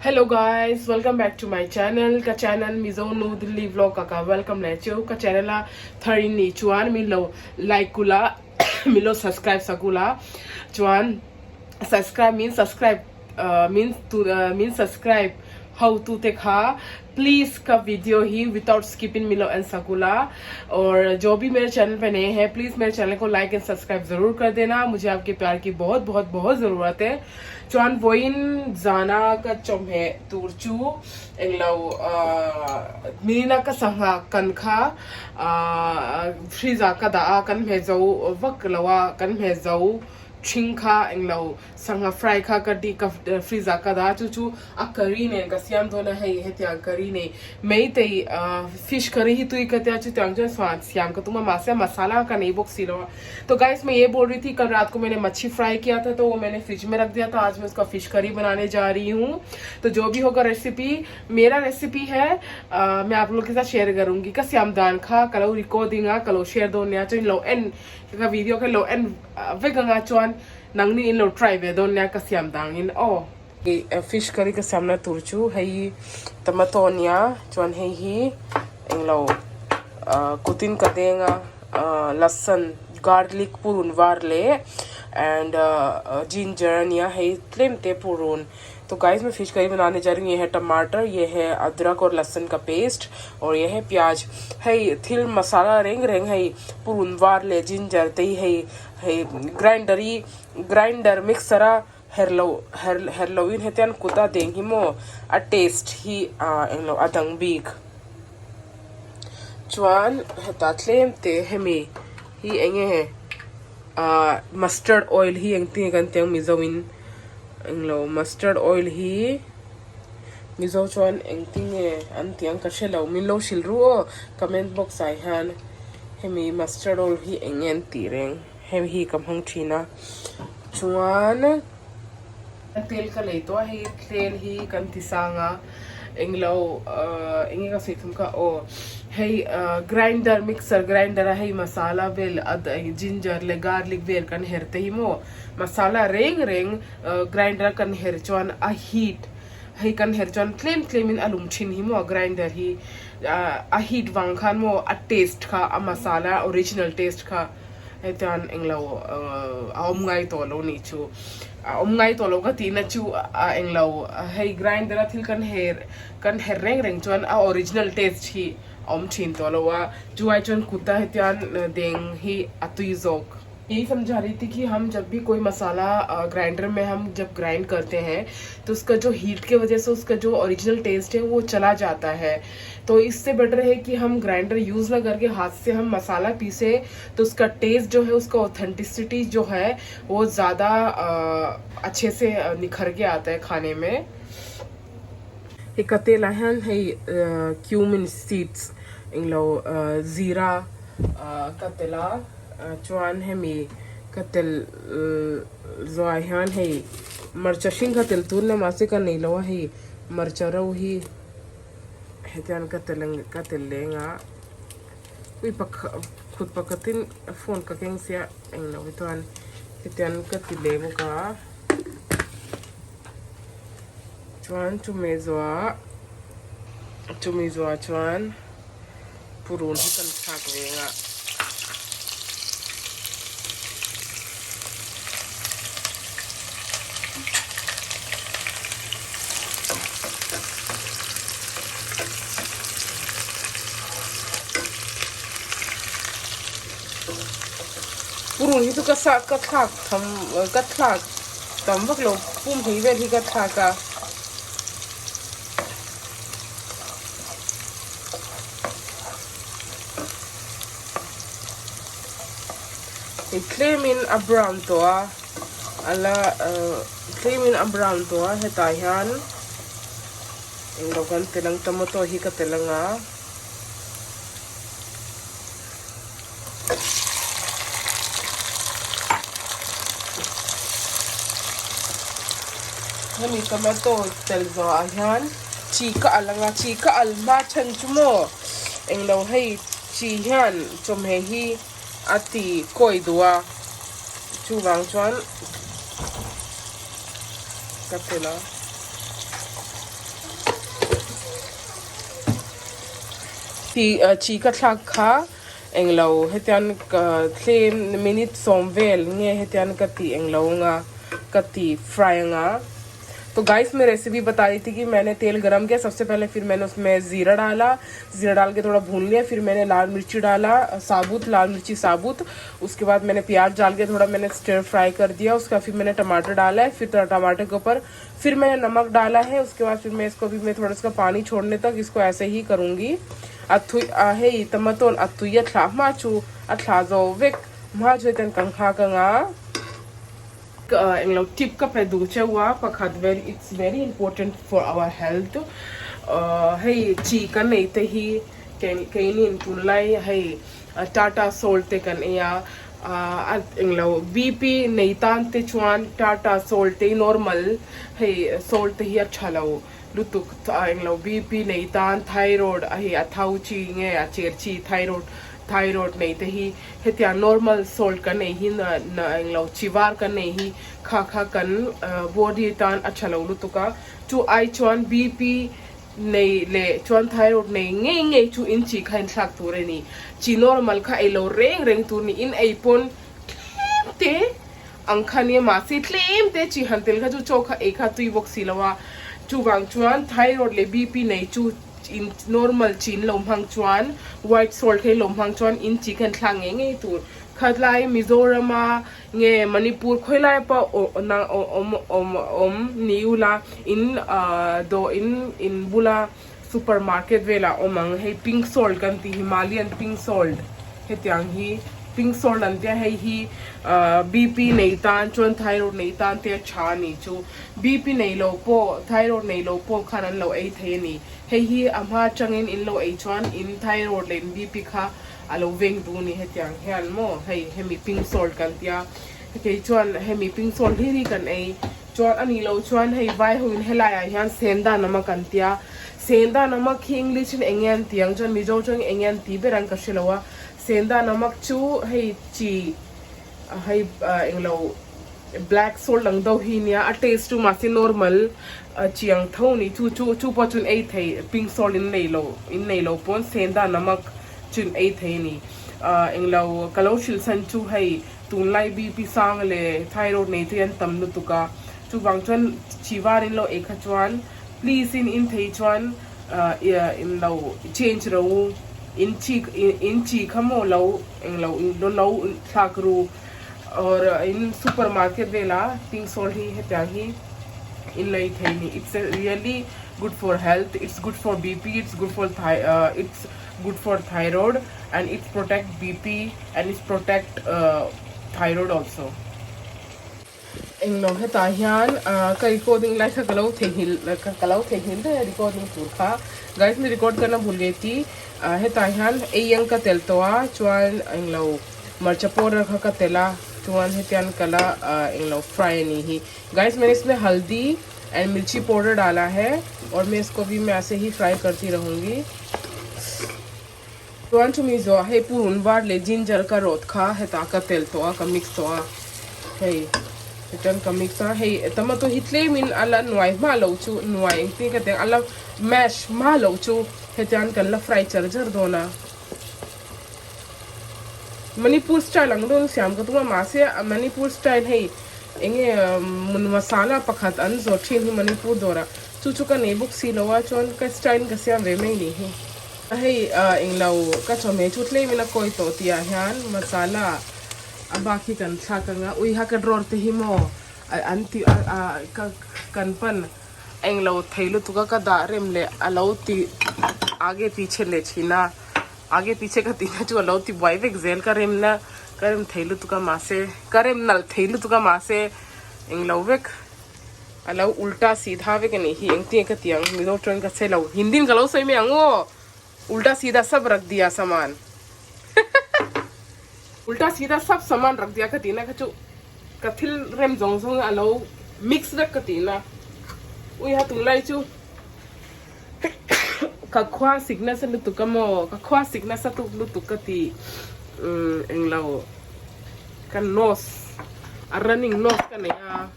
Hello guys, welcome back to my channel. Ka channel Mizo no Delhi vlog ka welcome le chu ka channel la thari ni chuan mi lo like kula mi lo subscribe sakula chuan subscribe means subscribe means subscribe how to take ha please का video ही without skipping मिलो and सकुला। और जो भी मेरे channel पे नए हैं please मेरे चैनल को लाइक एंड सब्सक्राइब जरूर कर देना, मुझे आपके प्यार की बहुत बहुत बहुत जरूरत है। चुआन वोइन जाना का चोमे तुरचू एंगलो मीना का संघा कनखा फ्रीजा का दा कन भेजो वक लवा कन भेजो चिंखा एंगलो संगा फ्राई खा कर दी का फ्रीजा का दा चुचू आ करी ने का सियाम दोना है ये त्या करी ने मैं ते फिश करी ही तुई का त्या चु त्यांग जो स्वाद सियाम का तुम मासे मसाला का नहीं बुक सिलो। तो गाइस मैं ये बोल रही थी कल रात को मैंने मच्छी फ्राई किया था तो वो मैंने फ्रिज में रख दिया था, आज मैं उसका फिश करी बनाने जा रही हूँ। तो जो भी होगा रेसिपी मेरा रेसिपी है मैं आप लोग के साथ शेयर करूंगी का सियाम दान खा कलो रिकॉर्डिंग कलो शेयर दो न्या चो लो एन का वीडियो के लो एन वे गंगा चुआन नंगनी इन लो ट्राई वे दो न्या का सियाम दांग इन ओ फिश करी का सामना तुरचू है ये टमाटो न्या चुआन है ही इन लो कुतिन का देंगा लसन गार्लिक पुरुन वारले एंड जिंजर न्या है क्लेम ते पुरुन। तो गाइस मैं फिश करी बनाने जा रही हूँ। ये है टमाटर, ये है अदरक और लहसुन का पेस्ट और ये है प्याज है थिल मसाला रेंग रेंग है पुरुन वारले जिंजर ते है ग्राइंडर मिक्सरा हेरलोइन है त्यान कुता देंगी मो अ टेस्ट ही एंगलो अदंग बीक चुआन हतातलेम ते हमें ही एंगे है मस्टर्ड ऑयल ही एंगती गंते मिजोइन एंगलो मस्टर्ड ऑयल ही मिजो चुआन एंगती है अंतियंग कशेलो मिलो शिलरुओ कमेंट बॉक्स आई हन हमें मस्टर्ड ऑयल ही एंगेन तीरेंग हम ही कम हंग चीना चुआन तेल का ले तो है तेल ही कंती सांगा इंगलो इंगे का सेथुम का ओ है ग्राइंडर मिक्सर ग्राइंडर है मसाला वेल जिंजर ले गार्लिक वेल कन हेरते ही मो मसाला रेंग रेंग ग्राइंडर कन हेर चुआन आ हीट है कन हेर चुआन क्लेम इन अलुम छिन ही मो ग्राइंडर ही आ हीट वांखान मो आ टेस्ट का आ मसाला ओरिजिनल टेस्ट का एतान इंगलो ओमगाई तोलो नीचू ओमगाई तोलो का तीन चू इंगलो है ग्राइंडर थिल कन हेर रेंग रेंग चुआन आ ओरिजिनल टेस्ट ही ओम छिन तोलो वा जुआई चुआन कुत्ता है त्यान देंग ही अतुई जोक। यही समझा रही थी कि हम जब भी कोई मसाला ग्राइंडर में हम जब ग्राइंड करते हैं तो उसका जो हीट के वजह से उसका जो ओरिजिनल टेस्ट है वो चला जाता है। तो इससे बेटर है कि हम ग्राइंडर यूज ना करके हाथ से हम मसाला पीसे तो उसका टेस्ट जो है उसका ऑथेंटिसिटी जो है वो ज़्यादा अच्छे से निखर के आता है खाने में। एक तेलाहन है क्यूमिन सीड्स इंगलो जीरा कतेला चुआन है मी कतल जोआहान है मरचा शिंग कतल तूर न मासे का नहीं लवा है मरचा रो ही है त्यान कतल लेंगा कोई पक खुद पकतिन फोन का केंग से एंग लो तुआन है त्यान कतल लेवो का चुआन चुमेजोआ चुआन पुरून ही कन छाक वेगा पुरून ही तो कथाक तम वक लो पुम ही वे ही कथाका claim in a brown toa ala claim in a brown toa he taihan in logan telang tomato hi ka telanga hemi tomato tel zo ahan chika alanga chika alma chan chumo englo hei chi hian chom he hi ati koi dua chu wang chuan katela chi ka thak kha englo hetian ka tlem minute somvel nge hetian ka ti englo nga ka ti fry nga तो guys मैं recipe बता रही थी कि मैंने तेल गरम किया सबसे पहले, फिर मैंने उसमें ज़ीरा डाला, ज़ीरा डाल के थोड़ा भून लिया, फिर मैंने लाल मिर्ची डाला साबुत, लाल मिर्ची साबुत, उसके बाद मैंने प्याज डाल के थोड़ा मैंने स्टर फ्राई कर दिया, उसका फिर मैंने टमाटर डाला है, फिर टमाटर के ऊपर फिर मैंने नमक डाला है, उसके बाद फिर मैं इसको भी मैं थोड़ा इसका पानी छोड़ने तक इसको ऐसे ही करूँगी अथु आहे तमतोन अथुया थला माचू अथला जो वेक माचू तन कंखा कंगा tip ka peduche wa pakhat very it's very important for our health hey chicken nei te hi kainin tunlai hey tata salt te kan ya bp nei tan te chuan tata salt te normal hey salt te hi acha lo lutuk bp nei tan thyroid hi athau chi nge a cherchi thyroid nei te hi hetia normal salt kan nei hi na chiwar kan nei hi kha kan body tan acha lo lutuka chu ai chuan bp nei le chuan thyroid nei nge chu in chi khain thak tur ni chi normal kha elo reng tur ni in ai pon te angkhani ma si tlem te chi hantel kha chu chokha ekha tui box silawa chu wang chuan thyroid le bp nei chu in normal chin lom hang chuan white salt ke lom hang chuan in chicken thlang nge tur khatlai Mizoram nge Manipur khoilai pa niula in do in bula supermarket vela omang hey pink salt kan ti Himalayan pink salt hetiang hi pink salt an te hey hi bp nei tan chuan thyroid nei tan te cha ni chu bp nei lo po thyroid nei lo po khanan lo ei the ni hey hi amha changin in lo ei chuan in thyroid le bp kha alo veng du ni hetiang hian mo hey hemi pink salt kan tia ke chuan hemi pink salt hi kan ei chuan ani lo chuan hey vai huin helai a hian senda namak kan tia senda namak hi English in engian tiang chuan Mizo chung engian ti berang ka shilawa senda namak chu hey chi hey englo black salt lang do hi nia a taste tu ma si normal chiang thoni chu po chun ei thei pink salt in nei lo pon senda namak chun ei thei ni englo kalo shil san chu hei tun lai bp sang le thyroid nei thian tam nu tuka chu wang chon chiwar in lo ekha chuan please in thei chuan in lo change ro in chi khamo lo englo in lo thakru or in supermarket vela pink salt hi heta hi in lai thei ni it's really good for health, it's good for bp, it's good for it's good for thyroid, and it protect bp and it protect thyroid also englo heta hian ka recording lai kha kalau thehil de recording tur kha guys me record karna bhul gayi thi heta hian eyang ka tel towa chuan englo marcha powder kha ka tela chuan hetian kala englo fry ni hi guys मैंने इसमें हल्दी and मिर्ची powder डाला है और मैं इसको भी मैं ऐसे ही फ्राई करती रहूंगी chuan chumi zo hei purun war le ginger ka rot kha heta ka tel to ka mix to hei hetan ka mix a hei tomato hitle min ala nuai ma lo chu nuai ti ka te ala mash ma lo chu hetan kan la fry jar dona Manipur style ang don siam ka tuma ma se Manipur style hei enge mun masala pakhat an zo thin hi Manipur dora chu ka ne book si lowa chon ka style ka siam ve mai ni hi hey englo ka chome chutle mina koi to tia hian masala abaki kan thakanga ui ha ka dror te himo anti ka kan pan englo thailu tuka ka da rem le alo ti आगे पीछे ले छीना आगे पीछे का तीना जो alo ti boy vek zel ka rem na karem thailu tuka mase karem nal thailu tuka mase englo vek alo ulta सीधा vek ni hi engti ka tiang Mizo tron ka selo hindin ka lo soi me ango उल्टा सीधा सब रख दिया सामान उल्टा सीधा सब सामान रख दिया कतीना कचु कथिल रेम जोंग अलो मिक्स रख कतीना उया तुम लाई चु कखवा सिग्नेस लु तुकमो कखवा सिग्नेस तु लु तुकती englo kan nos a running nos kan ya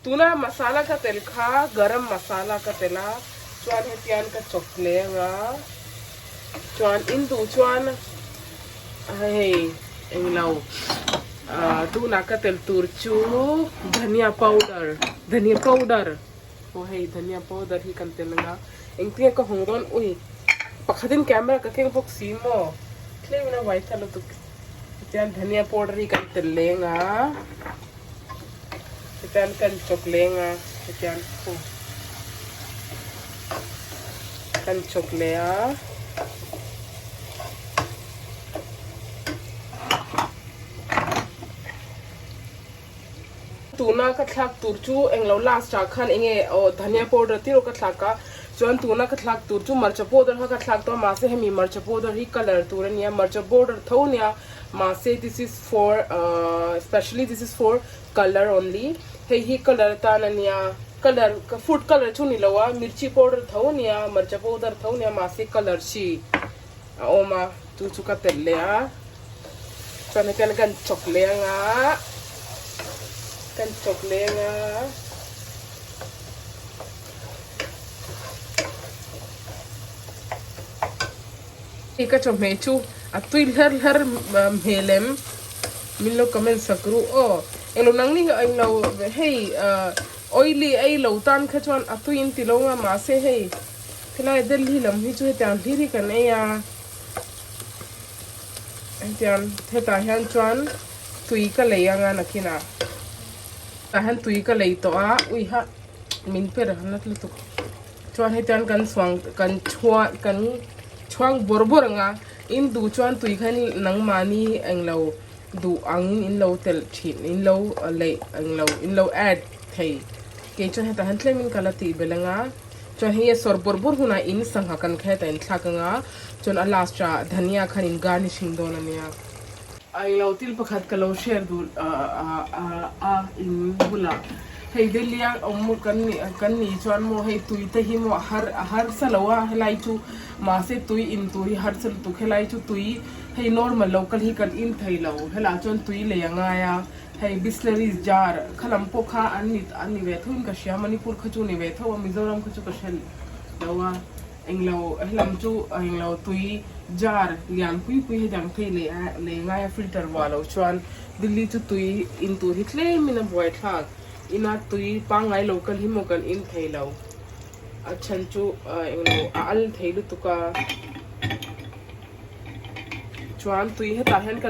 tuna masala ka telkha garam masala ka tela chuan hetian ka chokle nga chuan in tu chuan hei eng lo tu na ka tel tur chu dhania powder o hei dhania powder hi kan tel nga eng tia ka hongdon ui pakhatin camera ka keng phok si mo klem na wai thalo tu tian dhania powder hi kan tel lenga tian kan chok lenga tian kan chok lea tuna ka thlak tur chu englo last cha khan enge o dhania powder tiro ka thlaka chuan tuna ka thlak tur chu marcha powder ha ka thlak to ma se hemi marcha powder hi color turania marcha powder thonia ma se this is for especially this is for color only hi color tanania color ka food color chu ni lawa mirchi powder thonia marcha powder thonia ma se color chi oma tu chu ka telle a chuan kan chokle nga kan chokle nga ika chome chu atui hler mhelem minlo comment sakru o elo nangni englo hey oily ai lo tan kha chuan atui in tilonga ma se hey khilai delhi lam hi chu tan thiri kan e ya antian theta han chuan tui ka leianga nakina tahan tui ka lei to a ui ha min per hanat lu tu chuan hetan kan swang kan chuang borbor nga in du chuan tui khan nang mani englo du angin in lo tel thin in lo lei englo in lo add thei ke chuan heta han tlemin kala ti belanga chuan hi sor borbor huna in sangha kan khe ta in thlakanga chuan a last cha dhania khan in garnishing don ania ai lo til pakhat ka lo share du in bula hei delia omu kan ni chuan mo hei tui te hi mo har salawa helai chu ma se tui in tui har sal tu khelai chu tui hei normal local hi kan in thai lo hela chuan tui le anga ya hei bisleris jar khalam po kha ani ve thun ka shya manipur khachu ni ve tho mizoram khachu ka shel dawa englo hlam chu englo tui jar lian pui dang thei le nga filter walo chuan dilli chu tui in tu hi tle mina boy thak ina tui pangai local hi mo kan in thei lo achan chu englo al thei lu tuka chuan tui he ta hen ka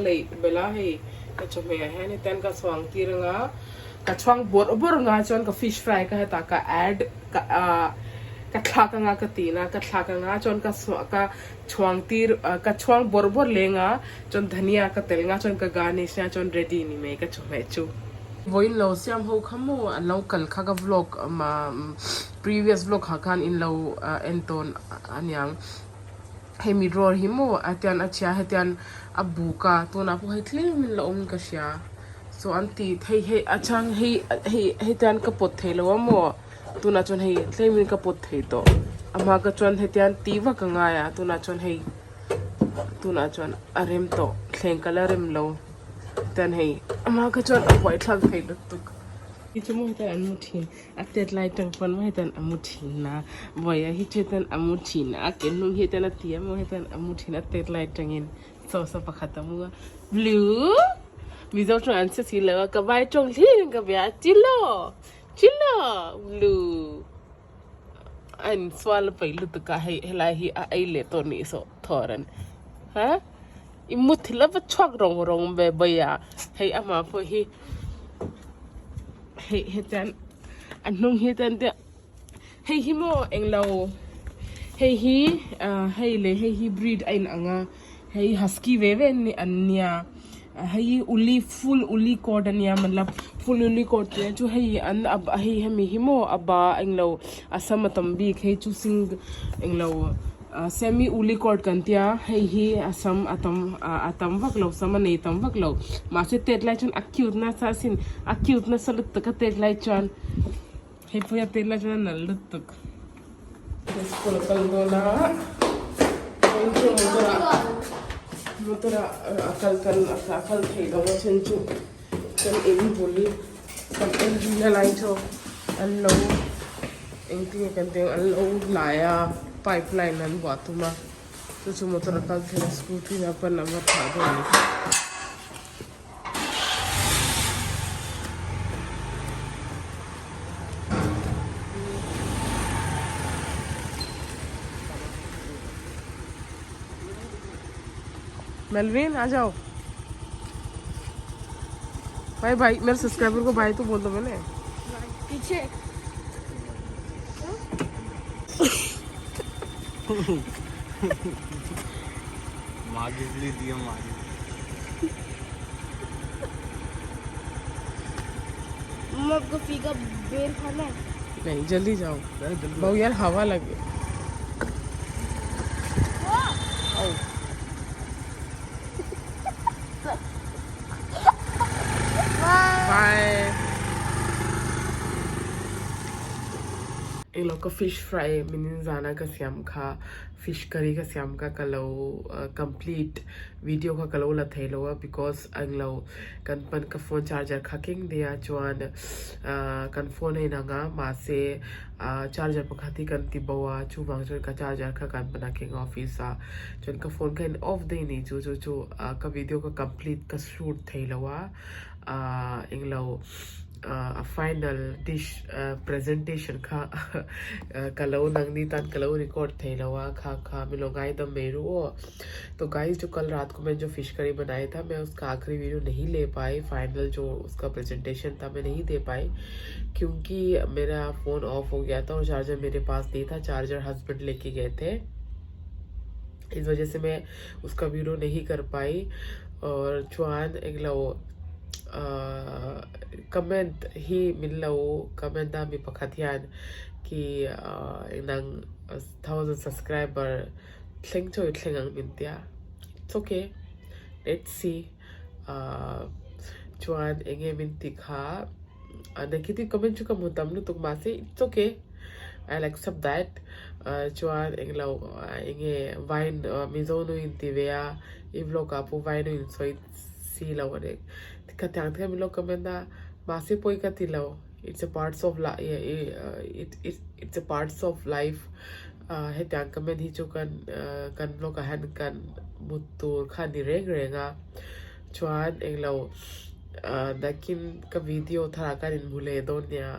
le bela hei ka chome hen ten ka swang tiranga ka chwang bor nga chuan ka fish fry ka heta ka add ka thlaka nga ka tina ka thlaka nga chon ka chuang tir ka chuang borbor lenga chon dhania ka tel nga chon ka garnish na chon ready ni me ka chome chu voin lo siam ho khamo an local kha ka vlog ma previous vlog ha kan in lo enton anyang hemi ror himo atian achia hetian abuka to na pu hetlim min lo om ka sha so anti hei achang hei tan ka pot thelo mo tuna chon hei tlemin ka pot thei to ama ka chon hetian tiwa ka nga ya tuna chon arem to thleng kalarem lo tan hei ama ka chon white thak thei tuk ichu mo tan amuthin atet lai tang pon mo tan amuthin na boya hi chetan amuthin a kenum hi tan atia mo tan amuthin atet lai tangin so pakhatamu blue Mizo trong ăn sẽ là cái vai trong thiên cái bé chilo blue anh swal phải lúc tất cả hay là hi ai lệ tổ này so thoran ha imut là vật choạc rong về bây giờ hay ama phải hi tan anh nung hi tan thế hay hi mo anh lâu hay hi breed anh anga hay husky về ni anh nia hay full uli cord ania matlab full uli cord te chu hay an ab hay hemi himo aba englo asam tambi khe chu sing englo semi uli cord kantia hay hi asam atam vaklo sama nei tam vaklo ma se tet lai chun acute na sa sin acute na salut ka tet lai chan hay puya tet lai chan na lutuk después kalgona motora akal thei lo chen chu kan in buli kan in la lai cho an lo eng ting kan teng al lo laya pipeline an wa tuma chu chu motor kal thela scooty na pan number tha do ni Melvin आ जाओ भाई भाई मेरे subscriber को भाई तो बोल दो मैंने पीछे मागिसली दिया मागी आपको फीका बेर खाना है नहीं जल्दी जाओ बहु यार हवा लगे बाय इन लोग का फिश फ्राई मिनिन जाना का श्याम खा फिश करी का श्याम का कलो कंप्लीट वीडियो का कलो लथे लो बिकॉज अंग लो कनपन का फोन चार्जर खकिंग दिया चुआन कन फोन है नंगा मासे चार्जर पखाती कंती बवा चु वांगजर का चार्जर का कन बना किंग ऑफिस चुन का फोन का ऑफ दे नहीं चु चु चु का वीडियो का कंप्लीट का शूट थे लो इंग लो फाइनल डिश प्रेजेंटेशन खा कलो नंगनी तन कलो रिकॉर्ड थे लवा खा खा मिलो गाय दम मेरू तो गाइस जो कल रात को मैं जो फिश करी बनाया था मैं उसका आखिरी वीडियो नहीं ले पाई फाइनल जो उसका प्रेजेंटेशन था मैं नहीं दे पाई क्योंकि मेरा फोन ऑफ हो गया था और चार्जर मेरे पास नहीं था चार्जर हस्बैंड लेके गए थे इस वजह से मैं उसका वीडियो नहीं कर पाई और चुआन एक लो कमेंट ही मिललो कमेंट ना मी पखथियान कि नंग 1000 सब्सक्राइबर थ्लेंग चोय थ्लेंग मिनतिया इट्स ओके लेट्स सी चुआन एंगे मिनति खा नेगेटिव कमेंट चुका मुतम नु तुक मासे it's okay I'll accept that चुआन एंगलो एंगे वाइन मिजो नु इंतिवेया इवलो कापु वाइन नु सोई सी लवरे katang tha milo kamenda mase poi ka tilo it's a parts of it's a parts of life he tang kamen hi chu kan lo ka han kan mutur khan ni reg renga chuan englo dakin ka video thara kan in bule don nya